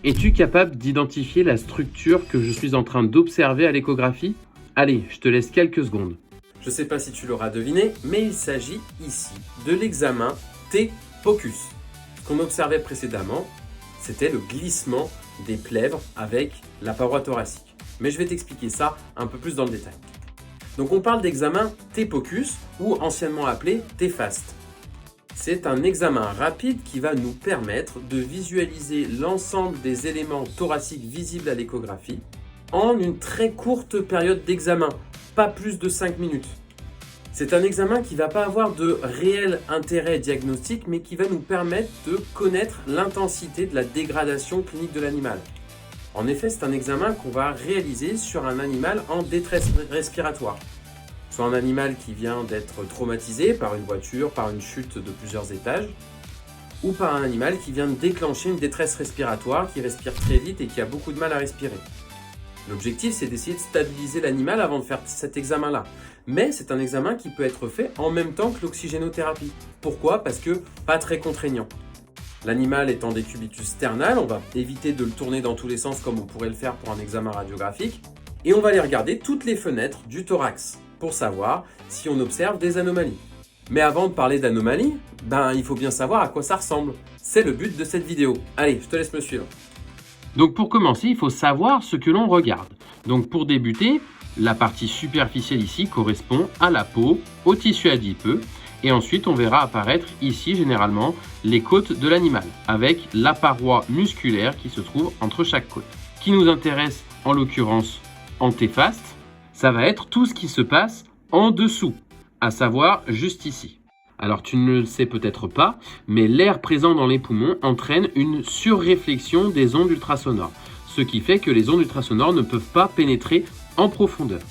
Es-tu capable d'identifier la structure que je suis en train d'observer à l'échographie? Allez, je te laisse quelques secondes. Je ne sais pas si tu l'auras deviné, mais il s'agit ici de l'examen T-Pocus. Ce qu'on observait précédemment, c'était le glissement des plèvres avec la paroi thoracique. Mais je vais t'expliquer ça un peu plus dans le détail. Donc on parle d'examen T-Pocus ou anciennement appelé T-Fast. C'est un examen rapide qui va nous permettre de visualiser l'ensemble des éléments thoraciques visibles à l'échographie en une très courte période d'examen, pas plus de 5 minutes. C'est un examen qui ne va pas avoir de réel intérêt diagnostique, mais qui va nous permettre de connaître l'intensité de la dégradation clinique de l'animal. En effet, c'est un examen qu'on va réaliser sur un animal en détresse respiratoire. Soit un animal qui vient d'être traumatisé par une voiture, par une chute de plusieurs étages, ou par un animal qui vient de déclencher une détresse respiratoire, qui respire très vite et qui a beaucoup de mal à respirer. L'objectif, c'est d'essayer de stabiliser l'animal avant de faire cet examen-là. Mais c'est un examen qui peut être fait en même temps que l'oxygénothérapie. Pourquoi? Parce que pas très contraignant. L'animal est en décubitus sternal, on va éviter de le tourner dans tous les sens comme on pourrait le faire pour un examen radiographique. Et on va aller regarder toutes les fenêtres du thorax pour savoir si on observe des anomalies. Mais avant de parler d'anomalies, il faut bien savoir à quoi ça ressemble. C'est le but de cette vidéo. Allez, je te laisse me suivre. Donc pour commencer, il faut savoir ce que l'on regarde. Donc pour débuter, la partie superficielle ici correspond à la peau, au tissu adipeux. Et ensuite, on verra apparaître ici généralement les côtes de l'animal avec la paroi musculaire qui se trouve entre chaque côte. Ce qui nous intéresse en l'occurrence en T-Fast, ça va être tout ce qui se passe en dessous, à savoir juste ici. Alors tu ne le sais peut-être pas, mais l'air présent dans les poumons entraîne une surréflexion des ondes ultrasonores, ce qui fait que les ondes ultrasonores ne peuvent pas pénétrer en profondeur.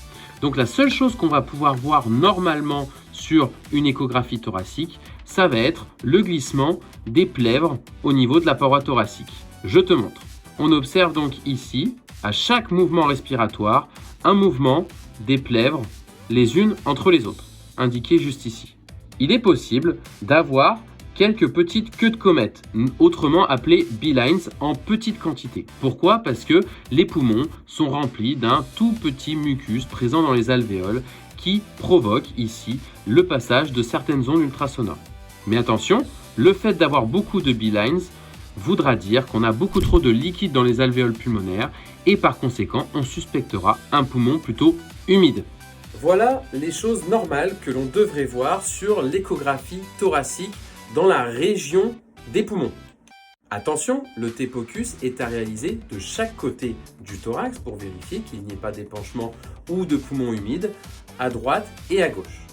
Donc la seule chose qu'on va pouvoir voir normalement sur une échographie thoracique, ça va être le glissement des plèvres au niveau de la paroi thoracique. Je te montre. On observe donc ici, à chaque mouvement respiratoire, un mouvement des plèvres les unes entre les autres, indiqué juste ici. Il est possible d'avoir quelques petites queues de comète, autrement appelées beelines, en petite quantité. Pourquoi? Parce que les poumons sont remplis d'un tout petit mucus présent dans les alvéoles qui provoque ici le passage de certaines ondes ultrasonores. Mais attention, le fait d'avoir beaucoup de beelines voudra dire qu'on a beaucoup trop de liquide dans les alvéoles pulmonaires et par conséquent, on suspectera un poumon plutôt humide. Voilà les choses normales que l'on devrait voir sur l'échographie thoracique dans la région des poumons. Attention, le T-Pocus est à réaliser de chaque côté du thorax pour vérifier qu'il n'y ait pas d'épanchement ou de poumons humides à droite et à gauche.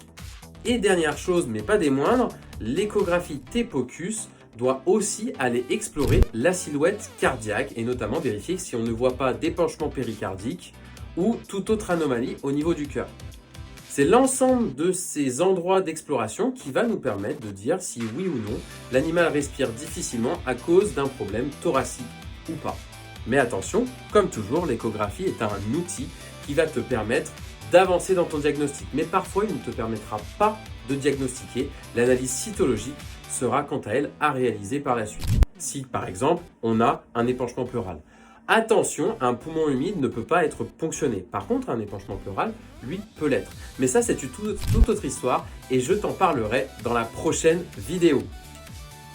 Et dernière chose, mais pas des moindres, l'échographie T-Pocus doit aussi aller explorer la silhouette cardiaque et notamment vérifier si on ne voit pas d'épanchement péricardique ou toute autre anomalie au niveau du cœur. C'est l'ensemble de ces endroits d'exploration qui va nous permettre de dire si oui ou non l'animal respire difficilement à cause d'un problème thoracique ou pas. Mais attention, comme toujours, l'échographie est un outil qui va te permettre d'avancer dans ton diagnostic. Mais parfois, il ne te permettra pas de diagnostiquer. L'analyse cytologique sera quant à elle à réaliser par la suite. Si par exemple, on a un épanchement pleural. Attention, un poumon humide ne peut pas être ponctionné. Par contre, un épanchement pleural, lui, peut l'être. Mais ça, c'est une toute autre histoire et je t'en parlerai dans la prochaine vidéo.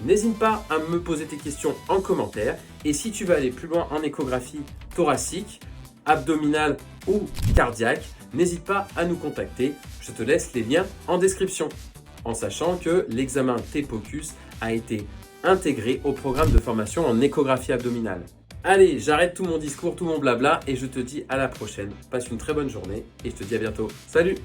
N'hésite pas à me poser tes questions en commentaire et si tu veux aller plus loin en échographie thoracique, abdominale ou cardiaque, n'hésite pas à nous contacter. Je te laisse les liens en description. En sachant que l'examen T-Pocus a été intégré au programme de formation en échographie abdominale. Allez, j'arrête tout mon discours, tout mon blabla et je te dis à la prochaine. Passe une très bonne journée et je te dis à bientôt. Salut!